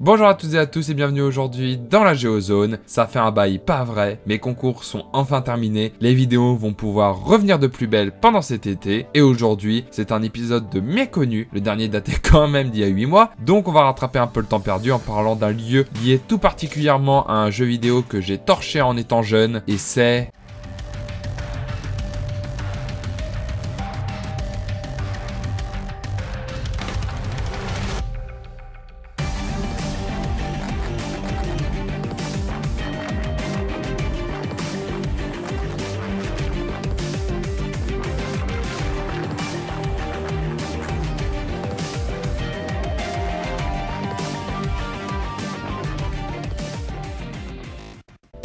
Bonjour à toutes et à tous et bienvenue aujourd'hui dans la Géozone. Ça fait un bail pas vrai, mes concours sont enfin terminés, les vidéos vont pouvoir revenir de plus belle pendant cet été, et aujourd'hui c'est un épisode de Méconnu, le dernier daté quand même d'il y a 8 mois, donc on va rattraper un peu le temps perdu en parlant d'un lieu lié tout particulièrement à un jeu vidéo que j'ai torché en étant jeune, et c'est...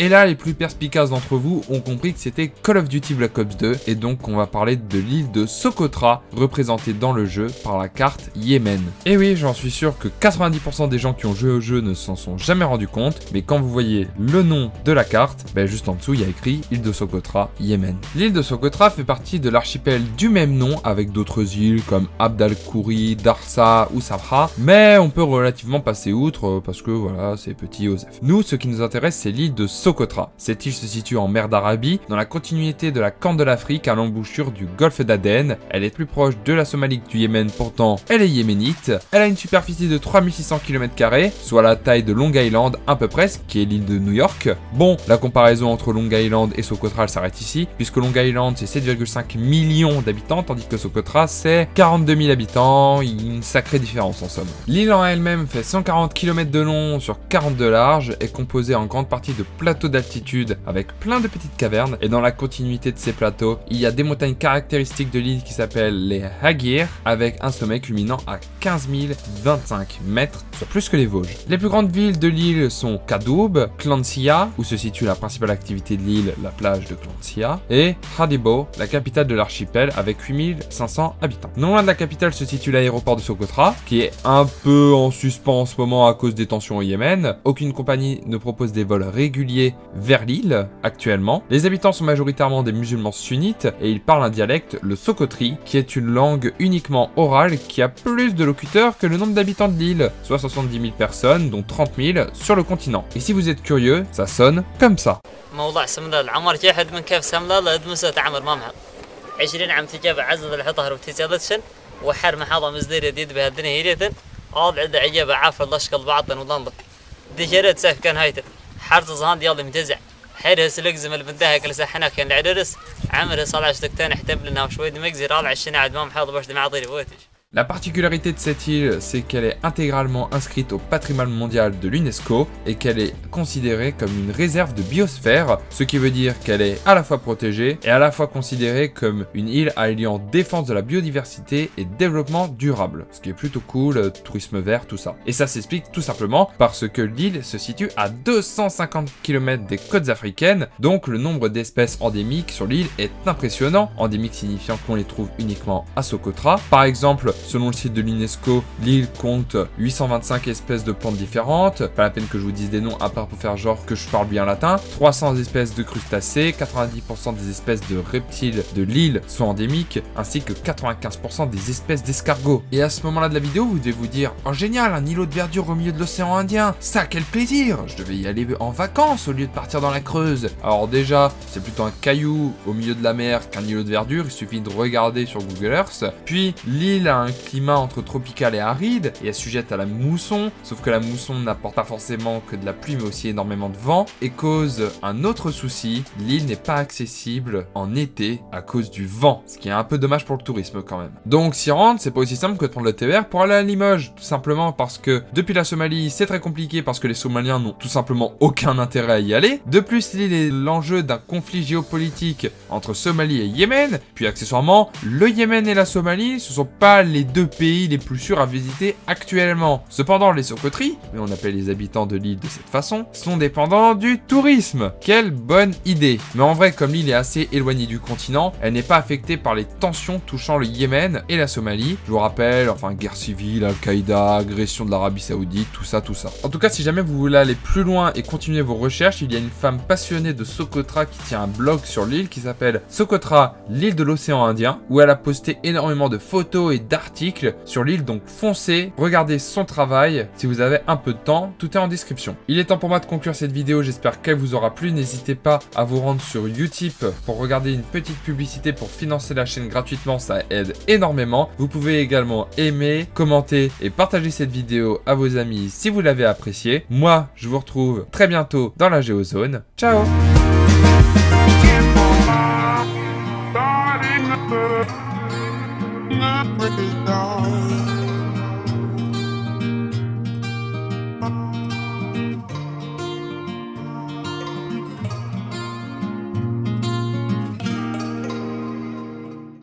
Et là, les plus perspicaces d'entre vous ont compris que c'était Call of Duty Black Ops 2, et donc on va parler de l'île de Socotra, représentée dans le jeu par la carte Yémen. Et oui, j'en suis sûr que 90% des gens qui ont joué au jeu ne s'en sont jamais rendus compte, mais quand vous voyez le nom de la carte, juste en dessous il y a écrit île de Socotra, Yémen. L'île de Socotra fait partie de l'archipel du même nom, avec d'autres îles comme Abd al-Khouri, Darsa ou Sabha, mais on peut relativement passer outre parce que voilà, c'est petit Osef. Nous, ce qui nous intéresse, c'est l'île de Socotra. Cette île se situe en mer d'Arabie, dans la continuité de la Corne de l'Afrique à l'embouchure du golfe d'Aden. Elle est plus proche de la Somalie que du Yémen, pourtant elle est yéménite. Elle a une superficie de 3600 km², soit la taille de Long Island à peu près, qui est l'île de New York. Bon, la comparaison entre Long Island et Socotra elle s'arrête ici, puisque Long Island c'est 7,5 millions d'habitants, tandis que Socotra c'est 42 000 habitants, une sacrée différence en somme. L'île en elle-même fait 140 km de long sur 40 de large, est composée en grande partie de plateaux d'altitude avec plein de petites cavernes, et dans la continuité de ces plateaux, il y a des montagnes caractéristiques de l'île qui s'appellent les Hagir, avec un sommet culminant à 15 025 mètres, soit plus que les Vosges. Les plus grandes villes de l'île sont Kadoub, Klansia, où se situe la principale activité de l'île, la plage de Klansia, et Hadibo, la capitale de l'archipel, avec 8500 habitants. Non loin de la capitale se situe l'aéroport de Socotra, qui est un peu en suspens en ce moment à cause des tensions au Yémen. Aucune compagnie ne propose des vols réguliers vers l'île actuellement. Les habitants sont majoritairement des musulmans sunnites et ils parlent un dialecte, le Socotri, qui est une langue uniquement orale qui a plus de locuteurs que le nombre d'habitants de l'île, soit 70 000 personnes, dont 30 000 sur le continent. Et si vous êtes curieux, ça sonne comme ça. 'حرز يلا متزع حيرس لقزم البنتها كل سحنا كان العرس عمر صلع شتكتين احتبلنا وشوي دمجزي رالع الشنع دمام حاضر باش دمع طيري بوتش. La particularité de cette île, c'est qu'elle est intégralement inscrite au patrimoine mondial de l'UNESCO et qu'elle est considérée comme une réserve de biosphère, ce qui veut dire qu'elle est à la fois protégée et à la fois considérée comme une île alliant défense de la biodiversité et développement durable, ce qui est plutôt cool, tourisme vert, tout ça. Et ça s'explique tout simplement parce que l'île se situe à 250 km des côtes africaines, donc le nombre d'espèces endémiques sur l'île est impressionnant, endémiques signifiant qu'on les trouve uniquement à Socotra. Par exemple, selon le site de l'UNESCO, l'île compte 825 espèces de plantes différentes, pas la peine que je vous dise des noms à part pour faire genre que je parle bien latin, 300 espèces de crustacés, 90% des espèces de reptiles de l'île sont endémiques, ainsi que 95% des espèces d'escargots. Et à ce moment-là de la vidéo, vous devez vous dire « Oh génial, un îlot de verdure au milieu de l'océan Indien, ça quel plaisir! Je devais y aller en vacances au lieu de partir dans la Creuse. » Alors déjà, c'est plutôt un caillou au milieu de la mer qu'un îlot de verdure, il suffit de regarder sur Google Earth. Puis l'île a un climat entre tropical et aride et est sujette à la mousson, sauf que la mousson n'apporte pas forcément que de la pluie mais aussi énormément de vent et cause un autre souci, l'île n'est pas accessible en été à cause du vent, ce qui est un peu dommage pour le tourisme quand même. Donc s'y rendre, c'est pas aussi simple que de prendre le TER pour aller à Limoges, tout simplement parce que depuis la Somalie, c'est très compliqué parce que les Somaliens n'ont tout simplement aucun intérêt à y aller. De plus, l'île est l'enjeu d'un conflit géopolitique entre Somalie et Yémen, puis accessoirement, le Yémen et la Somalie, ce sont pas les deux pays les plus sûrs à visiter actuellement. Cependant, les Socotri, mais on appelle les habitants de l'île de cette façon, sont dépendants du tourisme. Quelle bonne idée! Mais en vrai, comme l'île est assez éloignée du continent, elle n'est pas affectée par les tensions touchant le Yémen et la Somalie. Je vous rappelle, guerre civile, Al-Qaïda, agression de l'Arabie Saoudite, tout ça. En tout cas, si jamais vous voulez aller plus loin et continuer vos recherches, il y a une femme passionnée de Socotra qui tient un blog sur l'île qui s'appelle Socotra, l'île de l'océan Indien, où elle a posté énormément de photos et d'articles articles sur l'île, donc foncez, regardez son travail si vous avez un peu de temps, tout est en description. Il est temps pour moi de conclure cette vidéo, j'espère qu'elle vous aura plu, n'hésitez pas à vous rendre sur Utip pour regarder une petite publicité pour financer la chaîne gratuitement, ça aide énormément. Vous pouvez également aimer, commenter et partager cette vidéo à vos amis si vous l'avez appréciée. Moi, je vous retrouve très bientôt dans la Géozone. Ciao! Not with it all.